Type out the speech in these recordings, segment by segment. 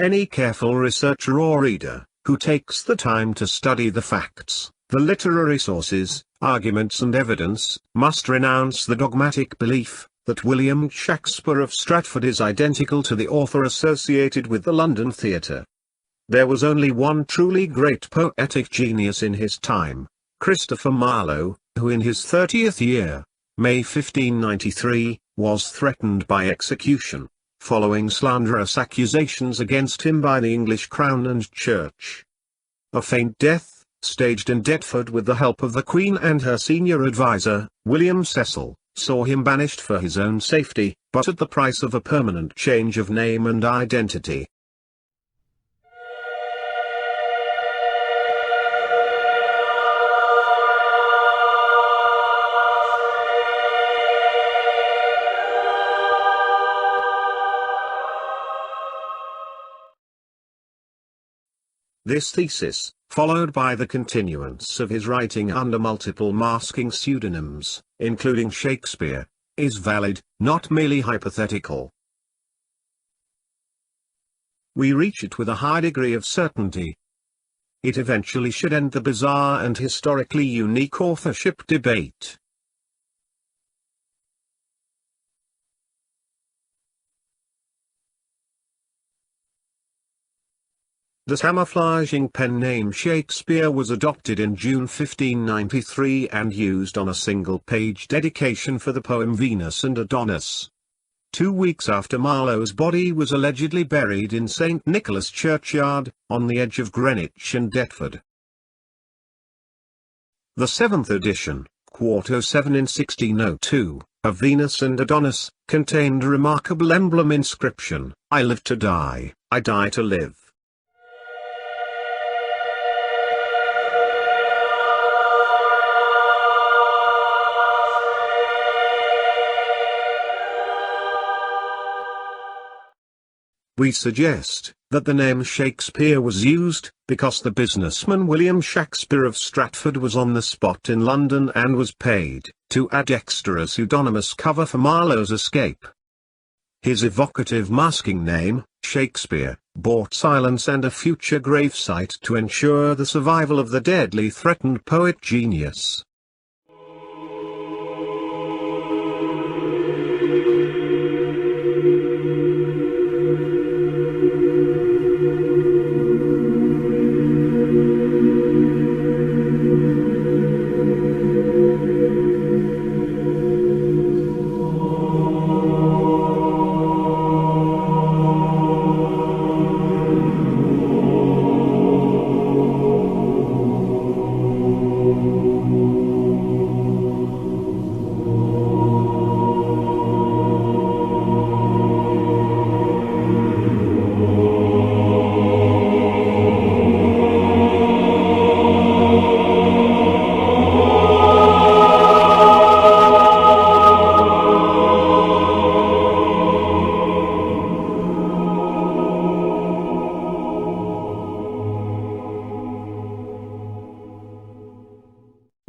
Any careful researcher or reader, who takes the time to study the facts, the literary sources, arguments and evidence, must renounce the dogmatic belief that William Shakspere of Stratford is identical to the author associated with the London theatre. There was only one truly great poetic genius in his time, Christopher Marlowe, who in his 30th year, May 1593, was threatened by execution, following slanderous accusations against him by the English Crown and Church. A feint death, staged in Deptford with the help of the Queen and her senior adviser, William Cecil, saw him banished for his own safety, but at the price of a permanent change of name and identity. This thesis, followed by the continuance of his writing under multiple masking pseudonyms, including Shakespeare, is valid, not merely hypothetical. We reach it with a high degree of certainty. It eventually should end the bizarre and historically unique authorship debate. The camouflaging pen name Shakespeare was adopted in June 1593 and used on a single-page dedication for the poem Venus and Adonis. 2 weeks after Marlowe's body was allegedly buried in St. Nicholas Churchyard, on the edge of Greenwich and Deptford. The 7th edition, Quarto 7 in 1602, of Venus and Adonis, contained a remarkable emblem inscription, "I live to die, I die to live." We suggest that the name Shakespeare was used because the businessman William Shakspere of Stratford was on the spot in London and was paid to add extra a pseudonymous cover for Marlowe's escape. His evocative masking name, Shakespeare, bought silence and a future gravesite to ensure the survival of the deadly threatened poet genius.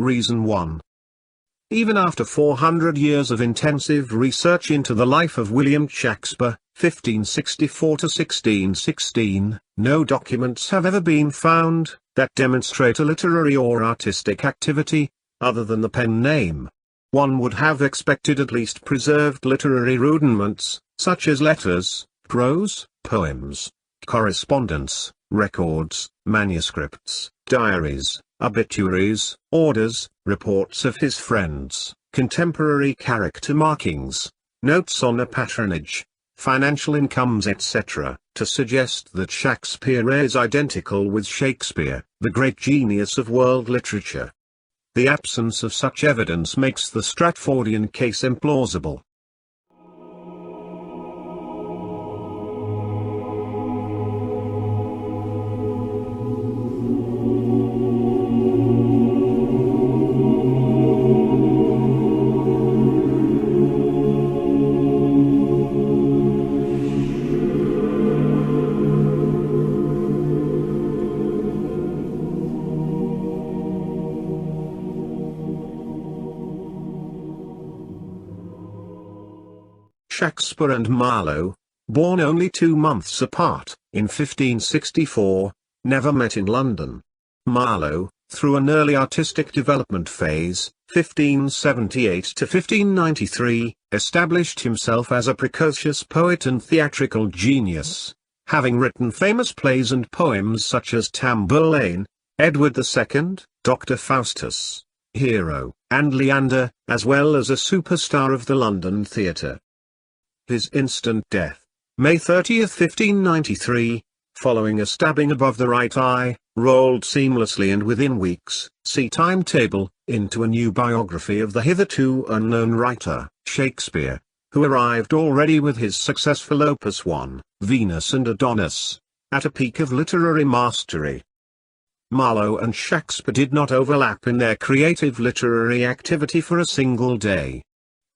Reason 1. Even after 400 years of intensive research into the life of William Shakspere, 1564 to 1616, no documents have ever been found that demonstrate a literary or artistic activity, other than the pen name. One would have expected at least preserved literary rudiments, such as letters, prose, poems, correspondence, records, manuscripts, diaries, obituaries, orders, reports of his friends, contemporary character markings, notes on a patronage, financial incomes etc., to suggest that Shakespeare is identical with Shakespeare, the great genius of world literature. The absence of such evidence makes the Stratfordian case implausible. Shakespeare and Marlowe, born only 2 months apart, in 1564, never met in London. Marlowe, through an early artistic development phase, 1578 to 1593, established himself as a precocious poet and theatrical genius, having written famous plays and poems such as Tamburlaine, Edward II, Dr. Faustus, Hero, and Leander, as well as a superstar of the London theatre. His instant death, May 30, 1593, following a stabbing above the right eye, rolled seamlessly and within weeks, see timetable, into a new biography of the hitherto unknown writer, Shakespeare, who arrived already with his successful Opus 1, Venus and Adonis, at a peak of literary mastery. Marlowe and Shakespeare did not overlap in their creative literary activity for a single day.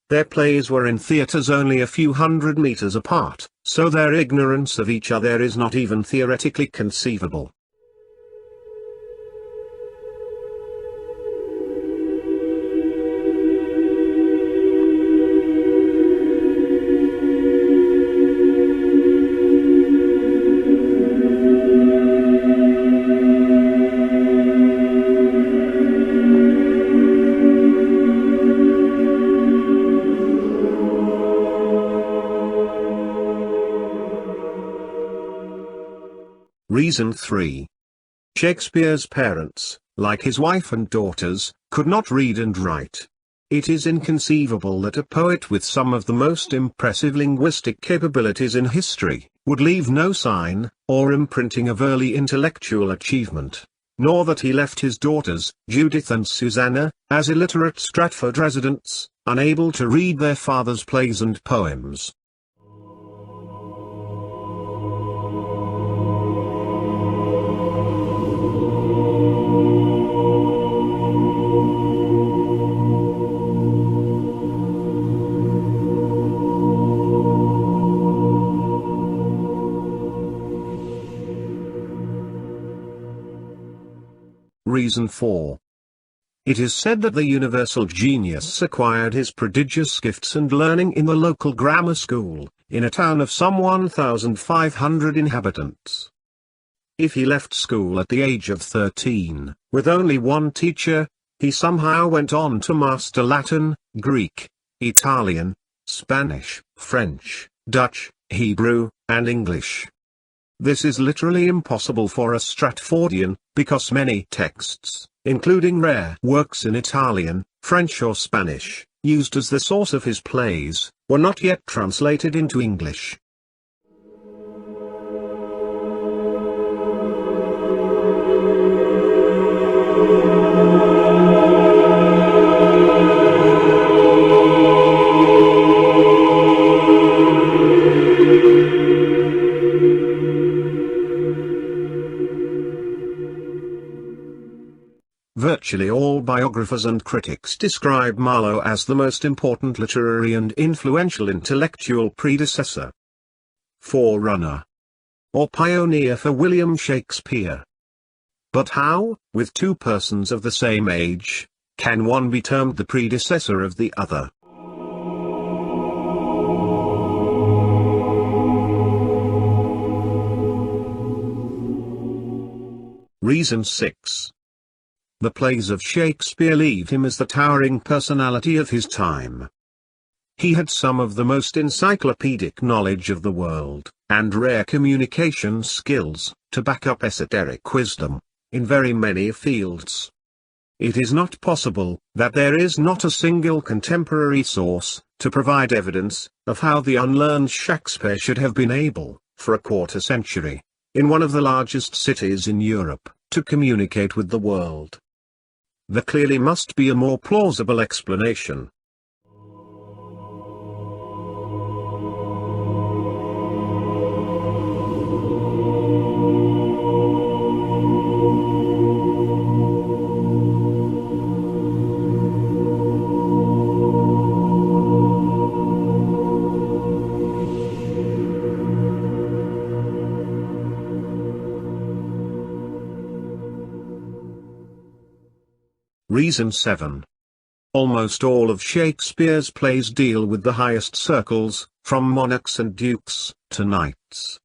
Their plays were in theatres only a few hundred meters apart, so their ignorance of each other is not even theoretically conceivable. Reason 3. Shakespeare's parents, like his wife and daughters, could not read and write. It is inconceivable that a poet with some of the most impressive linguistic capabilities in history, would leave no sign, or imprinting of early intellectual achievement, nor that he left his daughters, Judith and Susanna, as illiterate Stratford residents, unable to read their father's plays and poems. Reason 4. It is said that the universal genius acquired his prodigious gifts and learning in the local grammar school, in a town of some 1,500 inhabitants. If he left school at the age of 13, with only one teacher, he somehow went on to master Latin, Greek, Italian, Spanish, French, Dutch, Hebrew, and English. This is literally impossible for a Stratfordian, because many texts, including rare works in Italian, French or Spanish, used as the source of his plays, were not yet translated into English. Virtually all biographers and critics describe Marlowe as the most important literary and influential intellectual predecessor, forerunner, or pioneer for William Shakespeare. But how, with two persons of the same age, can one be termed the predecessor of the other? Reason 6. The plays of Shakespeare leave him as the towering personality of his time. He had some of the most encyclopedic knowledge of the world, and rare communication skills, to back up esoteric wisdom, in very many fields. it is not possible that there is not a single contemporary source to provide evidence of how the unlearned Shakespeare should have been able, for a quarter century, in one of the largest cities in Europe, to communicate with the world. There clearly must be a more plausible explanation. Reason 7. Almost all of Shakespeare's plays deal with the highest circles, from monarchs and dukes to knights.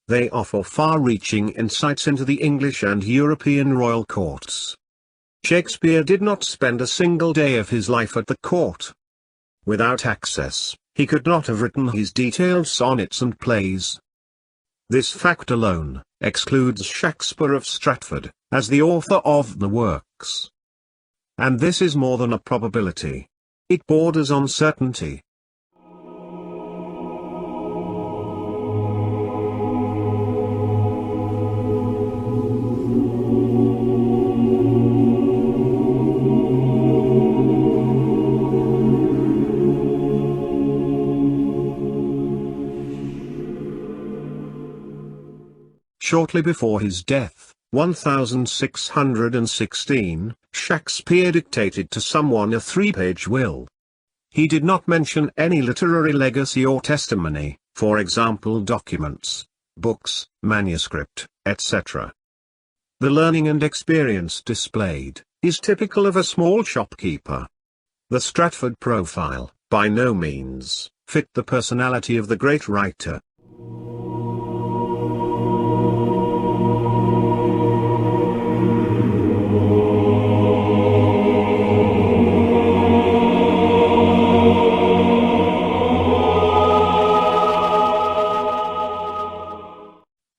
They offer far-reaching insights into the English and European royal courts. Shakespeare did not spend a single day of his life at the court. Without access, he could not have written his detailed sonnets and plays. This fact alone excludes Shakspere of Stratford as the author of the works. And this is more than a probability. It borders on certainty. Shortly before his death, 1616, Shakespeare dictated to someone a 3-page will. He did not mention any literary legacy or testimony, for example documents, books, manuscript, etc. The learning and experience displayed is typical of a small shopkeeper. The Stratford profile, by no means, fit the personality of the great writer.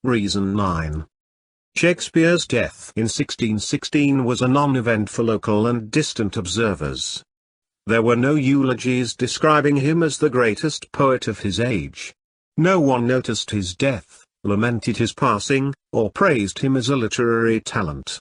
Reason 9. Shakespeare's death in 1616 was a non-event for local and distant observers. There were no eulogies describing him as the greatest poet of his age. No one noticed his death, lamented his passing, or praised him as a literary talent.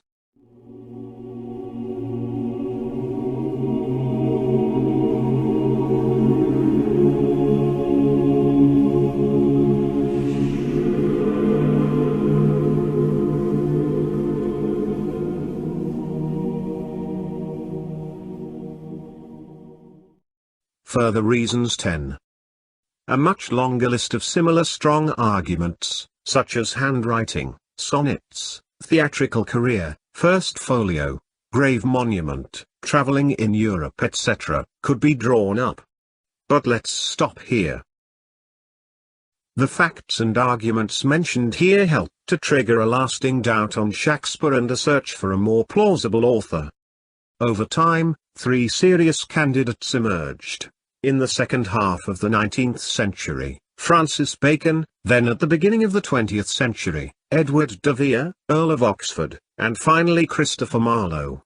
Further reasons 10. A much longer list of similar strong arguments, such as handwriting, sonnets, theatrical career, first folio, grave monument, traveling in Europe etc., could be drawn up. But let's stop here. The facts and arguments mentioned here help to trigger a lasting doubt on Shakespeare and a search for a more plausible author. Over time, 3 serious candidates emerged. In the second half of the 19th century, Francis Bacon, then at the beginning of the 20th century, Edward de Vere, Earl of Oxford, and finally Christopher Marlowe.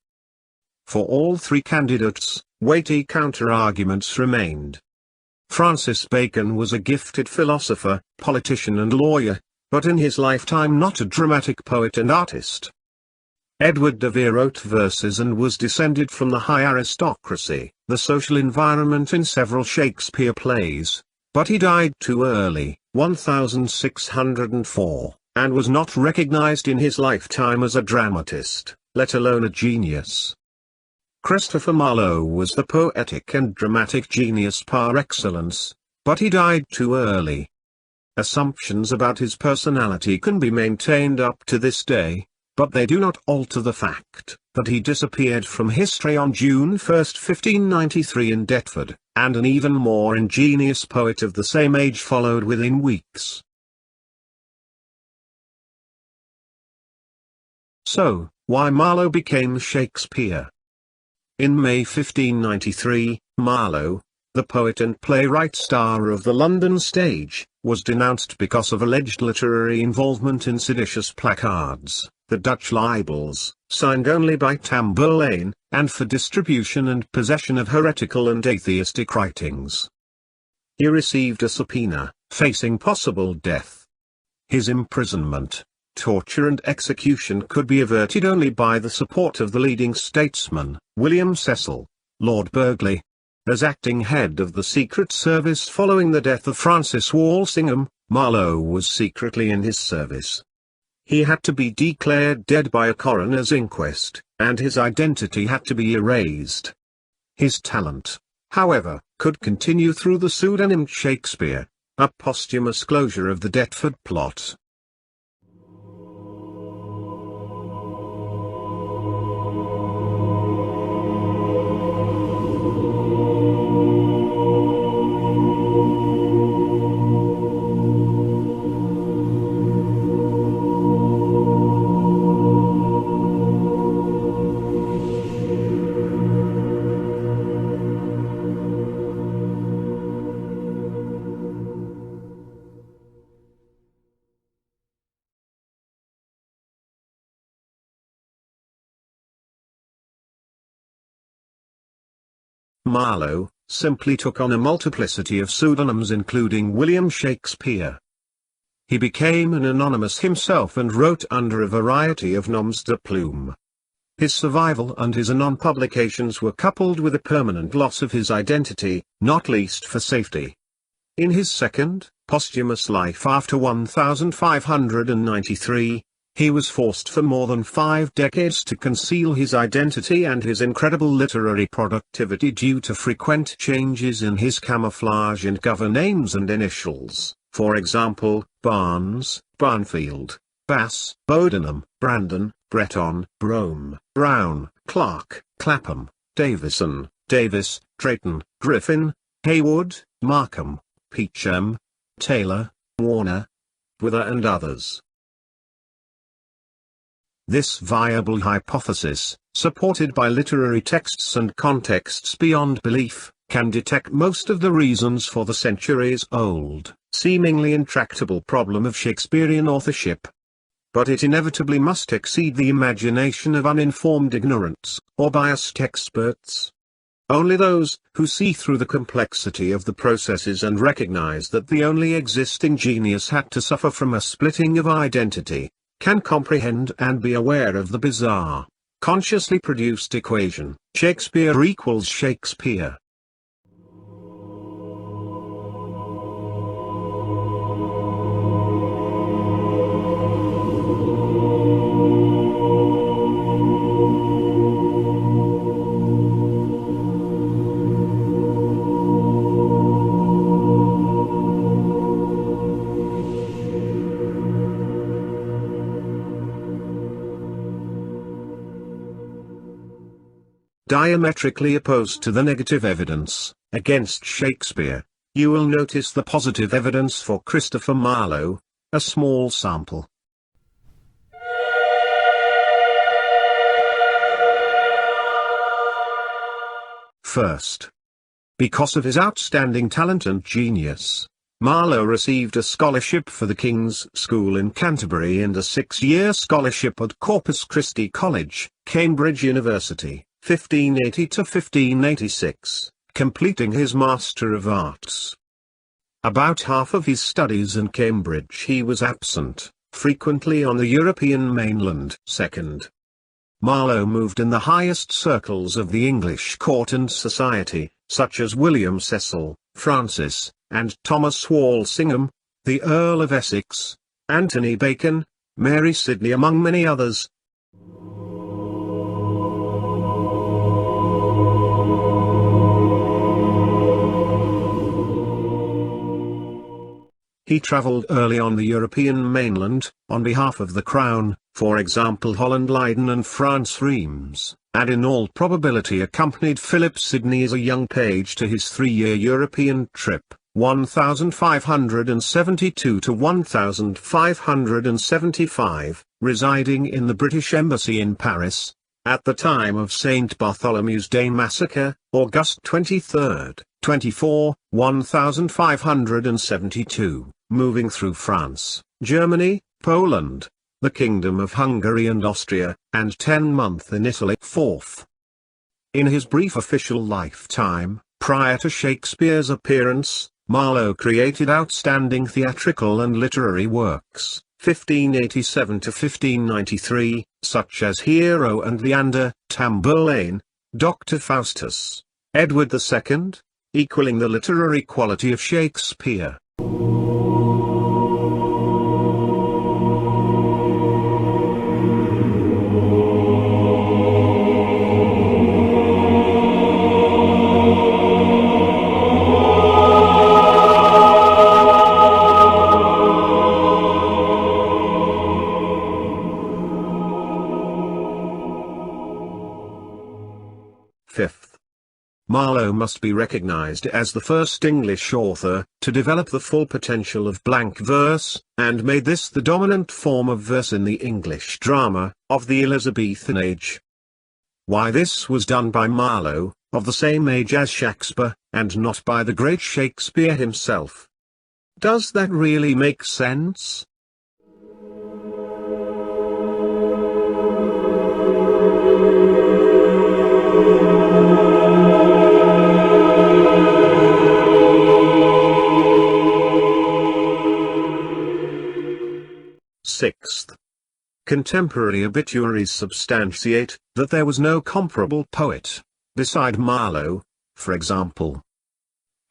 For all 3 candidates, weighty counter-arguments remained. Francis Bacon was a gifted philosopher, politician and lawyer, but in his lifetime not a dramatic poet and artist. Edward de Vere wrote verses and was descended from the high aristocracy, the social environment in several Shakespeare plays, but he died too early, 1604, and was not recognized in his lifetime as a dramatist, let alone a genius. Christopher Marlowe was the poetic and dramatic genius par excellence, but he died too early. Assumptions about his personality can be maintained up to this day, but they do not alter the fact that he disappeared from history on June 1, 1593 in Deptford, and an even more ingenious poet of the same age followed within weeks. So, why Marlowe became Shakespeare? In May 1593, Marlowe, the poet and playwright star of the London stage, was denounced because of alleged literary involvement in seditious placards, the Dutch libels, signed only by Tamburlaine, and for distribution and possession of heretical and atheistic writings. He received a subpoena, facing possible death. His imprisonment, torture and execution could be averted only by the support of the leading statesman, William Cecil, Lord Burghley. As acting head of the Secret Service following the death of Francis Walsingham, Marlowe was secretly in his service. He had to be declared dead by a coroner's inquest, and his identity had to be erased. His talent, however, could continue through the pseudonym Shakespeare, a posthumous closure of the Deptford plot. Marlowe simply took on a multiplicity of pseudonyms including William Shakspere. He became an anonymous himself and wrote under a variety of noms de plume. His survival and his anon publications were coupled with a permanent loss of his identity, not least for safety. In his second, posthumous life after 1593, he was forced for more than 5 decades to conceal his identity and his incredible literary productivity due to frequent changes in his camouflage and cover names and initials, for example, Barnes, Barnfield, Bass, Bodenham, Brandon, Breton, Brome, Brown, Clark, Clapham, Davison, Davis, Drayton, Griffin, Haywood, Markham, Peacham, Taylor, Warner, Wither and others. This viable hypothesis, supported by literary texts and contexts beyond belief, can detect most of the reasons for the centuries-old, seemingly intractable problem of Shakespearean authorship. But it inevitably must exceed the imagination of uninformed ignorance, or biased experts. Only those who see through the complexity of the processes and recognize that the only existing genius had to suffer from a splitting of identity, can comprehend and be aware of the bizarre, consciously produced equation, Shakespeare equals Shakespeare. Diametrically opposed to the negative evidence against Shakespeare, you will notice the positive evidence for Christopher Marlowe, a small sample. First, because of his outstanding talent and genius, Marlowe received a scholarship for the King's School in Canterbury and a 6-year scholarship at Corpus Christi College, Cambridge University, 1580 to 1586, completing his Master of Arts. About half of his studies in Cambridge he was absent, frequently on the European mainland. Second, Marlowe moved in the highest circles of the English court and society, such as William Cecil, Francis, and Thomas Walsingham, the Earl of Essex, Anthony Bacon, Mary Sidney among many others. He travelled early on the European mainland, on behalf of the Crown, for example Holland Leiden and France Reims, and in all probability accompanied Philip Sidney as a young page to his 3-year European trip, 1572 to 1575, residing in the British Embassy in Paris, at the time of St. Bartholomew's Day massacre, August 23, 24, 1572. Moving through France, Germany, Poland, the Kingdom of Hungary and Austria, and 10 months in Italy. 4th. In his brief official lifetime, prior to Shakespeare's appearance, Marlowe created outstanding theatrical and literary works, 1587 to 1593, such as Hero and Leander, Tamburlaine, Dr. Faustus, Edward II, equaling the literary quality of Shakespeare. Marlowe must be recognized as the first English author to develop the full potential of blank verse, and made this the dominant form of verse in the English drama of the Elizabethan age. Why this was done by Marlowe, of the same age as Shakespeare, and not by the great Shakespeare himself? Does that really make sense? Sixth. Contemporary obituaries substantiate that there was no comparable poet beside Marlowe. For example,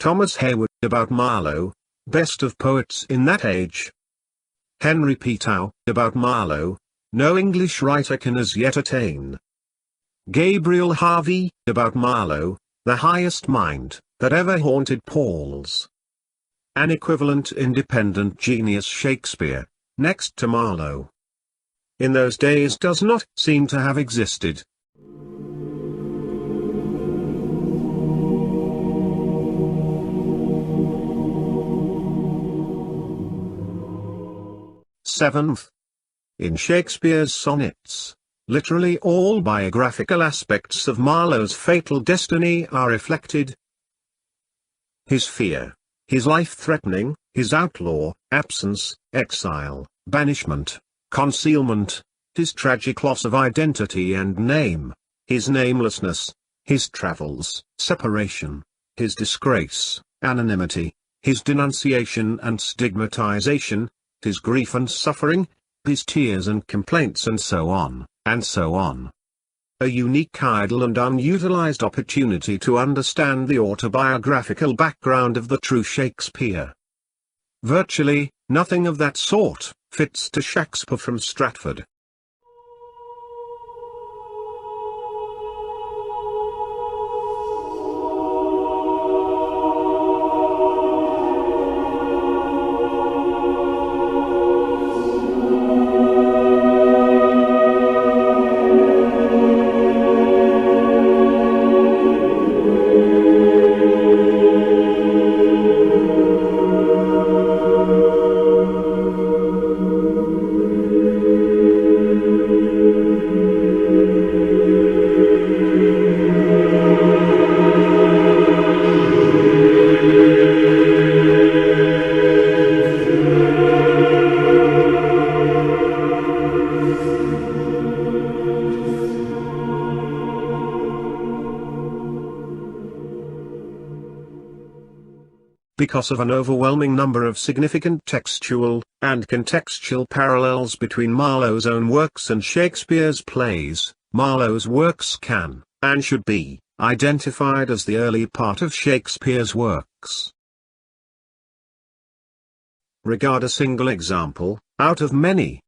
Thomas Hayward about Marlowe, best of poets in that age. Henry Peetow about Marlowe, no English writer can as yet attain. Gabriel Harvey about Marlowe, the highest mind that ever haunted Paul's. An equivalent independent genius Shakespeare, next to Marlowe, in those days does not seem to have existed. Seventh. In Shakespeare's sonnets, literally all biographical aspects of Marlowe's fatal destiny are reflected. His fear, his life-threatening, his outlaw, absence, exile, banishment, concealment, his tragic loss of identity and name, his namelessness, his travels, separation, his disgrace, anonymity, his denunciation and stigmatization, his grief and suffering, his tears and complaints, and so on, and so on. A unique, idle and unutilized opportunity to understand the autobiographical background of the true Shakespeare. Virtually nothing of that sort fits to Shakespeare from Stratford. Because of an overwhelming number of significant textual and contextual parallels between Marlowe's own works and Shakespeare's plays, Marlowe's works can, and should be, identified as the early part of Shakespeare's works. Regard a single example, out of many.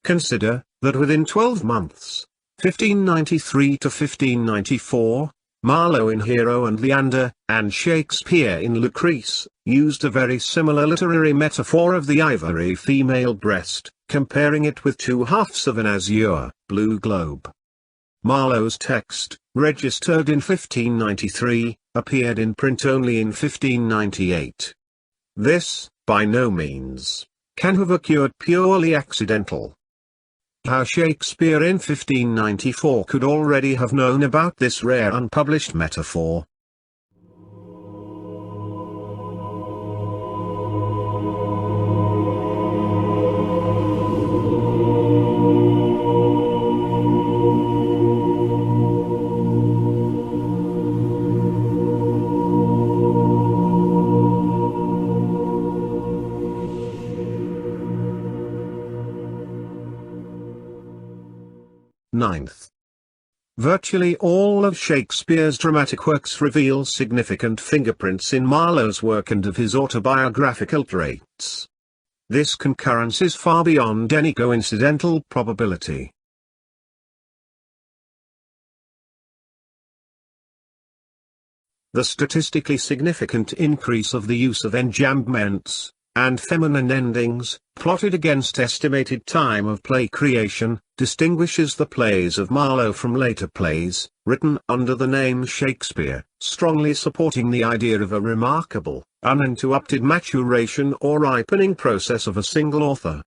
Consider that within 12 months, 1593 to 1594, Marlowe in Hero and Leander, and Shakespeare in Lucrece, used a very similar literary metaphor of the ivory female breast, comparing it with two halves of an azure, blue globe. Marlowe's text, registered in 1593, appeared in print only in 1598. This, by no means, can have occurred purely accidental. How Shakespeare in 1594 could already have known about this rare unpublished metaphor. 9th. Virtually all of Shakespeare's dramatic works reveal significant fingerprints in Marlowe's work and of his autobiographical traits. This concurrence is far beyond any coincidental probability. The statistically significant increase of the use of enjambments and feminine endings, plotted against estimated time of play creation, distinguishes the plays of Marlowe from later plays, written under the name Shakespeare, strongly supporting the idea of a remarkable, uninterrupted maturation or ripening process of a single author.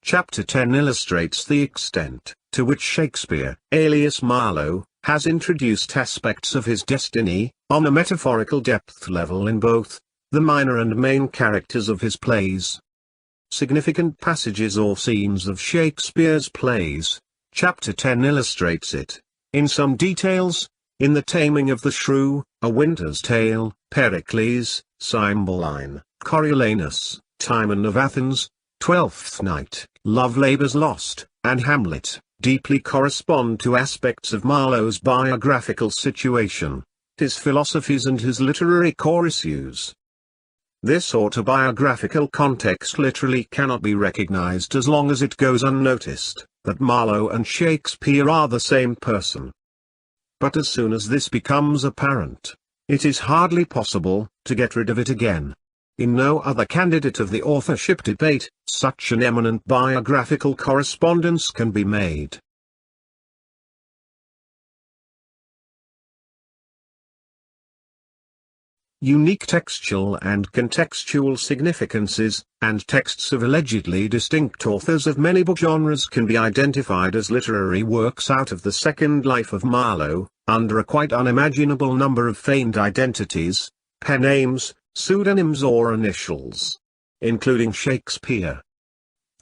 Chapter 10 illustrates the extent to which Shakespeare, alias Marlowe, has introduced aspects of his destiny, on a metaphorical depth level in both the minor and main characters of his plays. Significant passages or scenes of Shakespeare's plays. Chapter 10 illustrates it, in some details, in The Taming of the Shrew, A Winter's Tale, Pericles, Cymbeline, Coriolanus, Timon of Athens, Twelfth Night, Love Labour's Lost, and Hamlet, deeply correspond to aspects of Marlowe's biographical situation, his philosophies and his literary core issues. This autobiographical context literally cannot be recognized as long as it goes unnoticed, that Marlowe and Shakespeare are the same person. But as soon as this becomes apparent, it is hardly possible to get rid of it again. In no other candidate of the authorship debate, such an eminent biographical correspondence can be made. Unique textual and contextual significances, and texts of allegedly distinct authors of many book genres can be identified as literary works out of the second life of Marlowe, under a quite unimaginable number of feigned identities, pen names, pseudonyms or initials, including Shakespeare.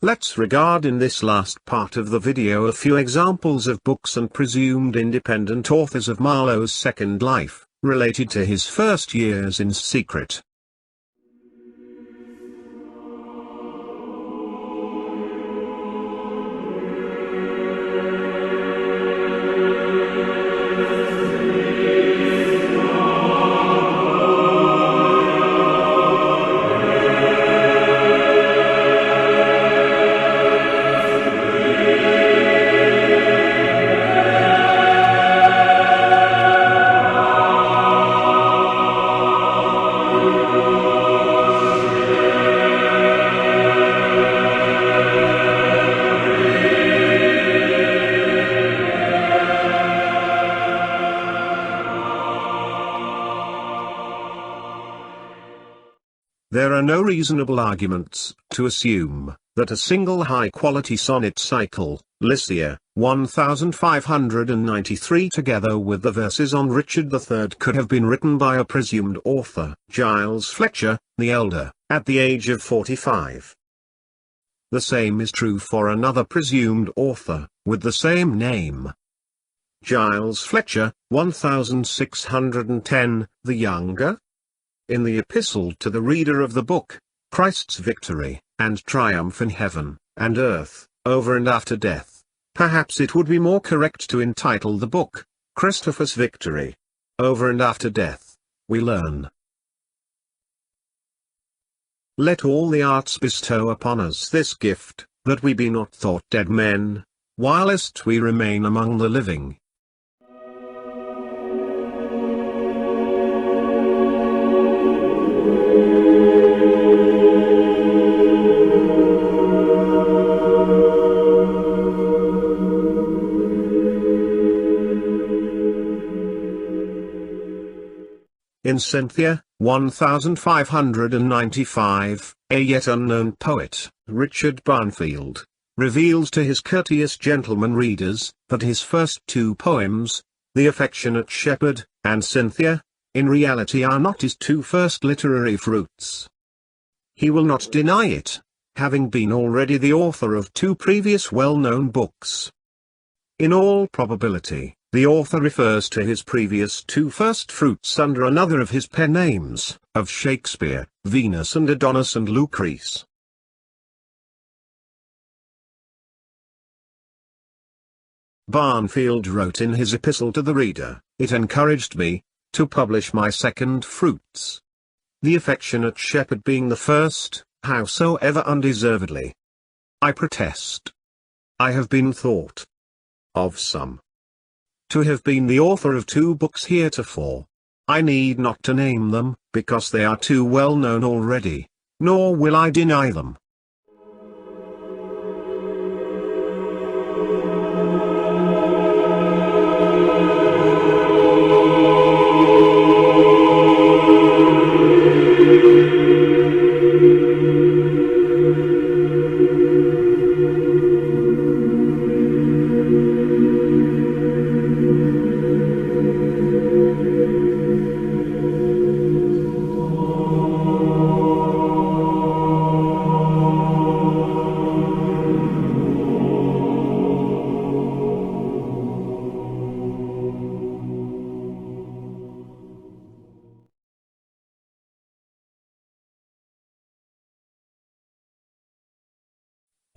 Let's regard in this last part of the video a few examples of books and presumed independent authors of Marlowe's second life, related to his first years in secret. There are no reasonable arguments to assume that a single high-quality sonnet cycle, Lycia, 1593, together with the verses on Richard III, could have been written by a presumed author, Giles Fletcher, the elder, at the age of 45. The same is true for another presumed author, with the same name. Giles Fletcher, 1610, the younger. In the epistle to the reader of the book, Christ's Victory, and Triumph in Heaven, and Earth, Over and After Death, perhaps it would be more correct to entitle the book, Christopher's Victory, Over and After Death, we learn. Let all the arts bestow upon us this gift, that we be not thought dead men, whilst we remain among the living. in Cynthia, 1595, a yet unknown poet, Richard Barnfield, reveals to his courteous gentleman readers, that his first two poems, The Affectionate Shepherd, and Cynthia, in reality are not his two first literary fruits. He will not deny it, having been already the author of two previous well-known books. In all probability, the author refers to his previous two first fruits under another of his pen names, of Shakespeare, Venus and Adonis and Lucrece. Barnfield wrote in his epistle to the reader, "It encouraged me to publish my second fruits. The Affectionate Shepherd being the first, howsoever undeservedly. I protest. I have been thought of some to have been the author of two books heretofore. I need not to name them, because they are too well known already, nor will I deny them.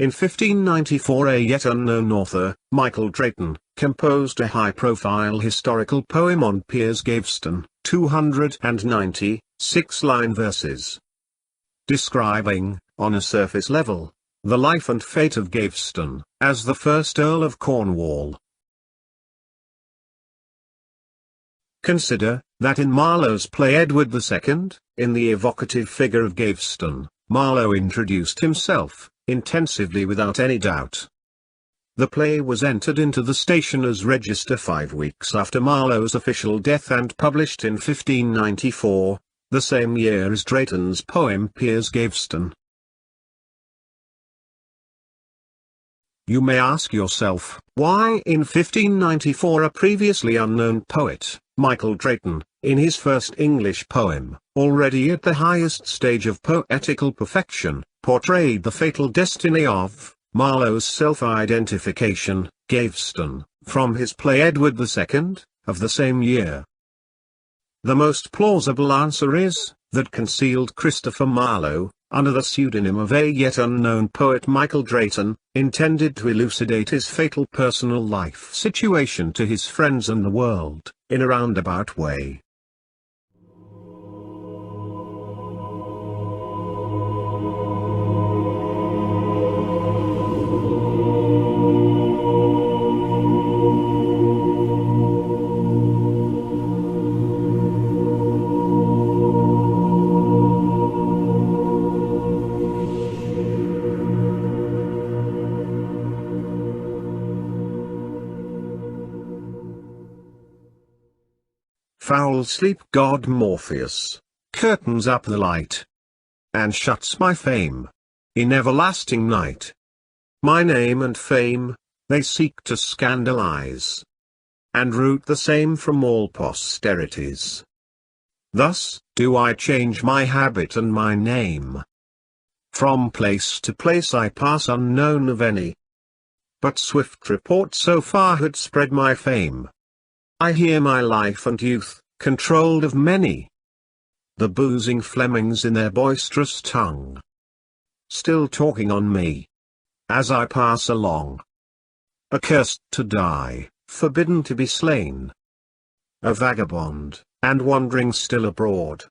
In 1594 a yet unknown author, Michael Drayton, composed a high-profile historical poem on Piers Gaveston, 290, 6-line verses, describing, on a surface level, the life and fate of Gaveston, as the first Earl of Cornwall. Consider, that in Marlowe's play Edward II, in the evocative figure of Gaveston, Marlowe introduced himself, intensively without any doubt. The play was entered into the Stationers' Register 5 weeks after Marlowe's official death and published in 1594, the same year as Drayton's poem Piers Gaveston. You may ask yourself, why in 1594 a previously unknown poet, Michael Drayton, in his first English poem, already at the highest stage of poetical perfection, portrayed the fatal destiny of Marlowe's self-identification, Gaveston, from his play Edward II, of the same year. The most plausible answer is, that concealed Christopher Marlowe, under the pseudonym of a yet unknown poet Michael Drayton, intended to elucidate his fatal personal life situation to his friends and the world, in a roundabout way. Foul sleep god Morpheus, curtains up the light, and shuts my fame in everlasting night. My name and fame, they seek to scandalize, and root the same from all posterities. Thus, do I change my habit and my name. From place to place I pass unknown of any. But swift report so far had spread my fame. I hear my life and youth, controlled of many. The boozing Flemings in their boisterous tongue, still talking on me, as I pass along. Accursed to die, forbidden to be slain. A vagabond, and wandering still abroad.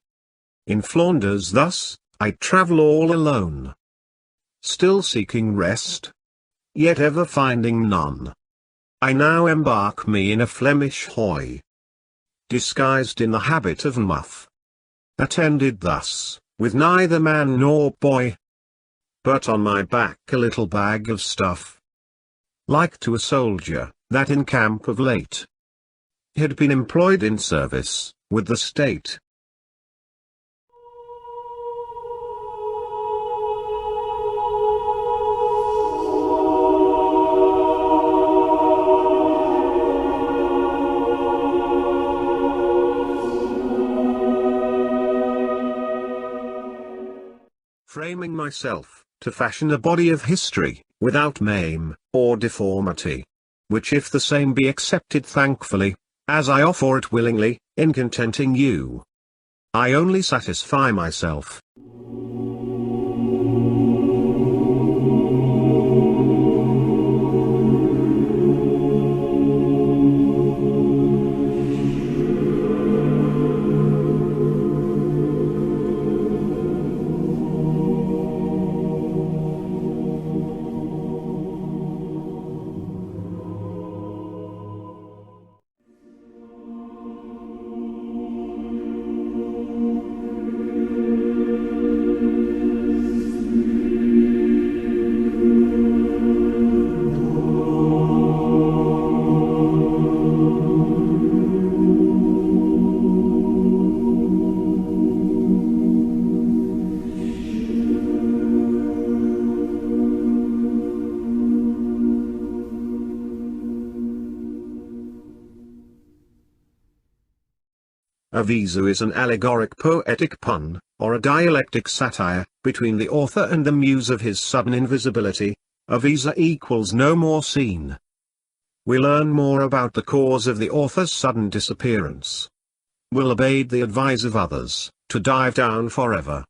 In Flanders thus, I travel all alone. Still seeking rest, yet ever finding none. I now embark me in a Flemish hoy, disguised in the habit of muff, attended thus, with neither man nor boy, but on my back a little bag of stuff, like to a soldier, that in camp of late had been employed in service with the state. myself, to fashion a body of history, without maim, or deformity. Which if the same be accepted thankfully, as I offer it willingly, in contenting you, I only satisfy myself. A viso is an allegoric poetic pun, or a dialectic satire, between the author and the muse of his sudden invisibility. A viso equals no more seen. We learn more about the cause of the author's sudden disappearance. Will obeyed the advice of others, to dive down forever.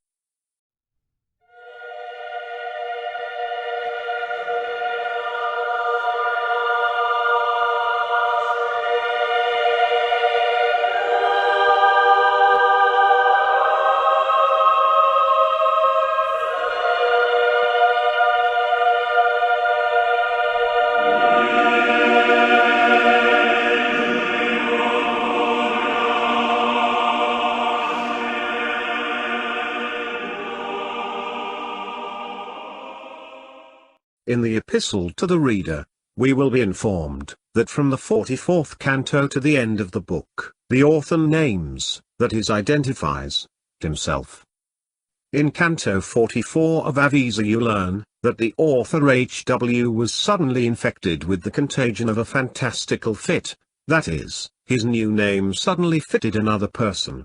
In the Epistle to the Reader, we will be informed, that from the 44th canto to the end of the book, the author names, that is identifies, himself. In Canto 44 of Avisa you learn, that the author H.W. was suddenly infected with the contagion of a fantastical fit, that is, his new name suddenly fitted another person.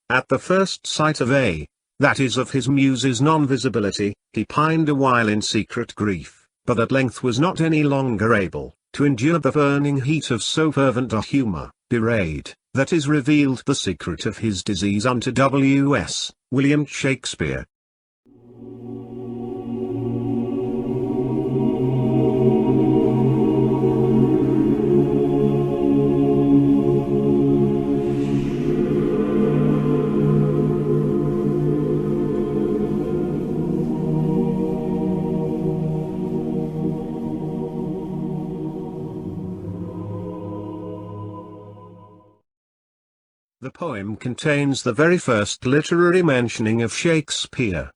At the first sight of A, that is of his muse's non-visibility, he pined a while in secret grief, but at length was not any longer able to endure the burning heat of so fervent a humour, bewrayed, that is revealed the secret of his disease unto W.S. William Shakspere. The poem contains the very first literary mentioning of Shakespeare.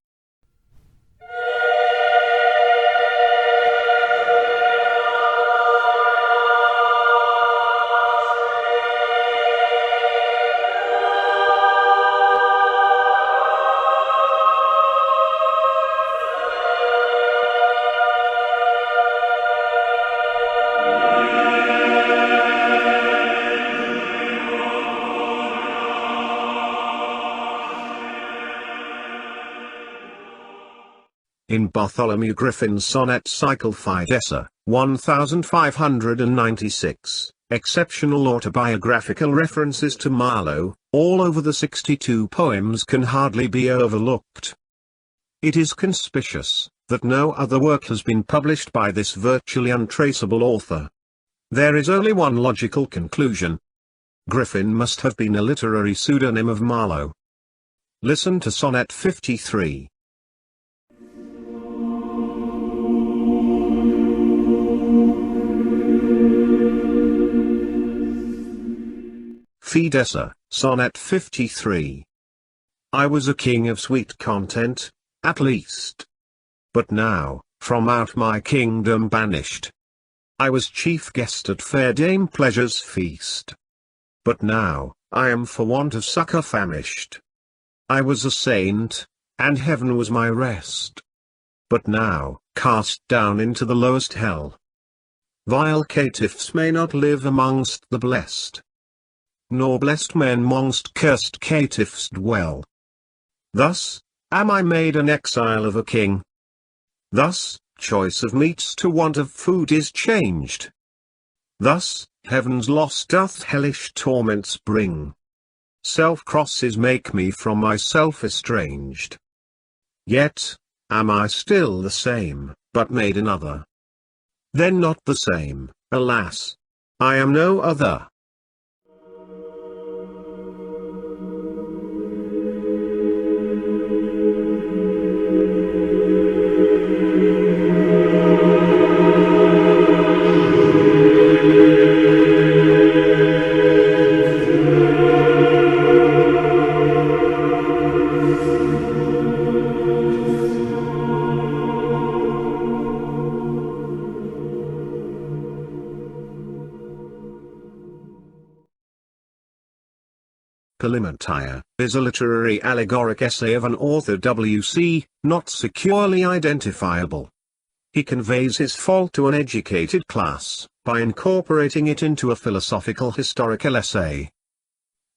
In Bartholomew Griffin's sonnet cycle Fidessa, 1596, exceptional autobiographical references to Marlowe, all over the 62 poems can hardly be overlooked. It is conspicuous, that no other work has been published by this virtually untraceable author. There is only one logical conclusion. Griffin must have been a literary pseudonym of Marlowe. Listen to Sonnet 53. Fidessa, Sonnet 53. I was a king of sweet content, at least. But now, from out my kingdom banished, I was chief guest at fair Dame Pleasure's feast. But now, I am for want of succour famished. I was a saint, and heaven was my rest. But now, cast down into the lowest hell. Vile caitiffs may not live amongst the blessed, nor blessed men mongst cursed caitiffs dwell. Thus, am I made an exile of a king? Thus, choice of meats to want of food is changed. Thus, heaven's loss doth hellish torments bring. Self-crosses make me from myself estranged. Yet, am I still the same, but made another? Then not the same, alas! I am no other. Polymatia is a literary allegoric essay of an author W.C., not securely identifiable. He conveys his fault to an educated class, by incorporating it into a philosophical historical essay.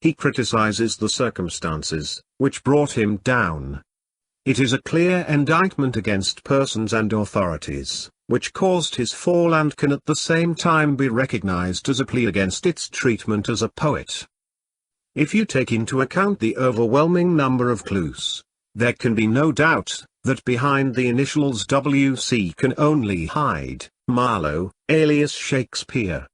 He criticizes the circumstances, which brought him down. It is a clear indictment against persons and authorities, which caused his fall and can at the same time be recognized as a plea against its treatment as a poet. If you take into account the overwhelming number of clues, there can be no doubt that behind the initials W.C. can only hide Marlowe, alias Shakespeare.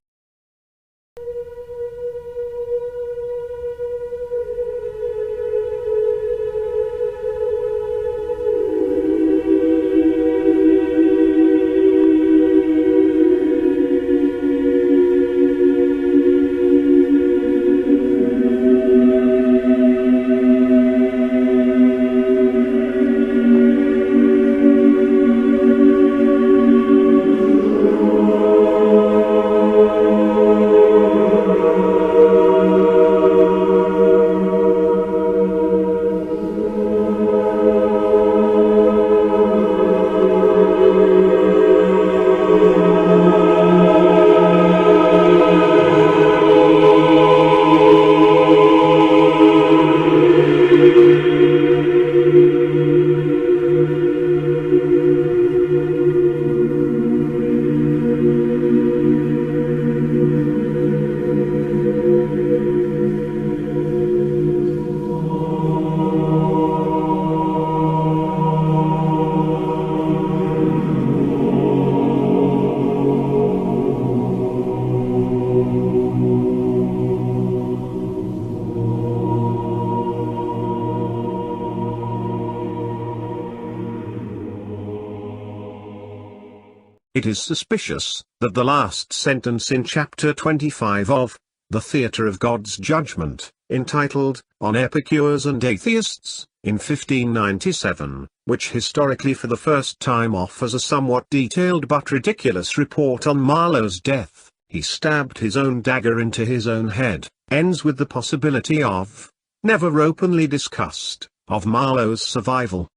It is suspicious that the last sentence in chapter 25 of The Theatre of God's Judgment, entitled On Epicures and Atheists, in 1597, which historically for the first time offers a somewhat detailed but ridiculous report on Marlowe's death, he stabbed his own dagger into his own head, ends with the possibility of, never openly discussed, of Marlowe's survival.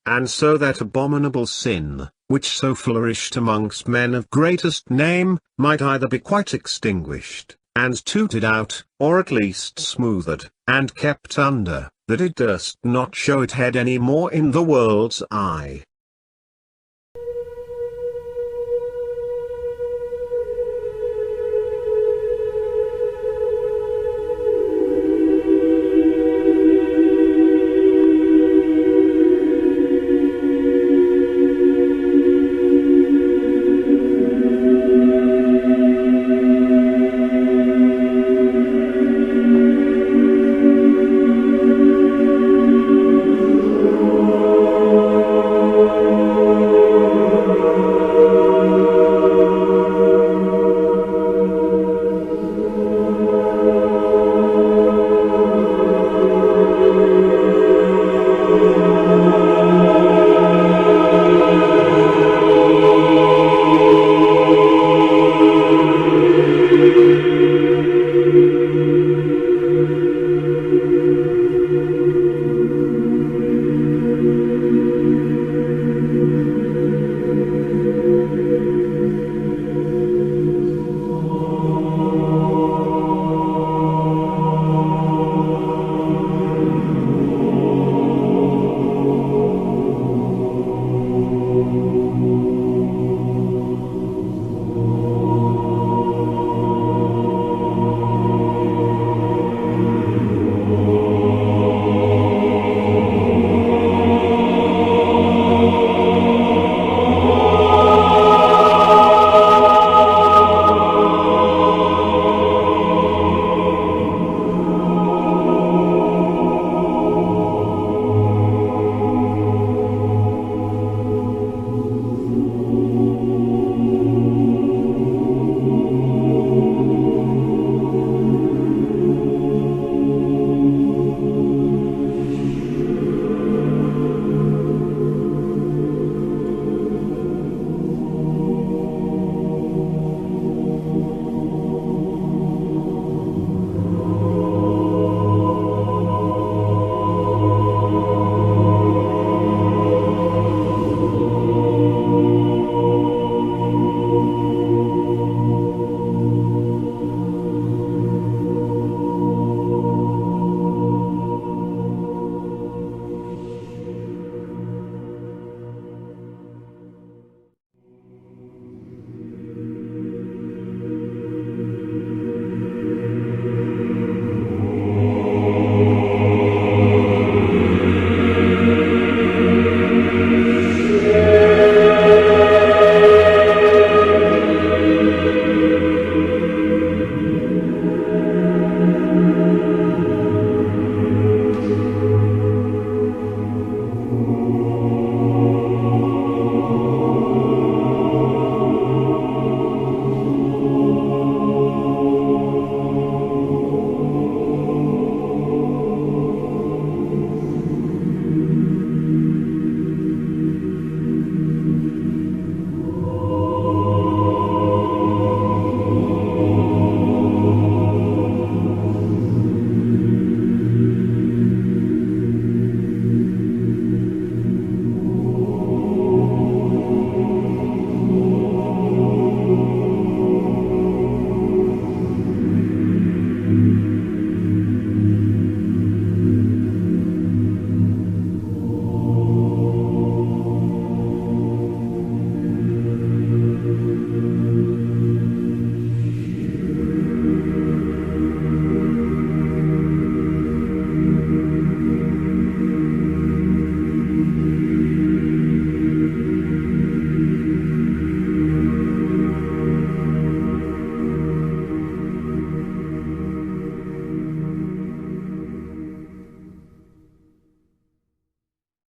And so that abominable sin, which so flourished amongst men of greatest name, might either be quite extinguished, and tooted out, or at least smoothed, and kept under, that it durst not show it head any more in the world's eye,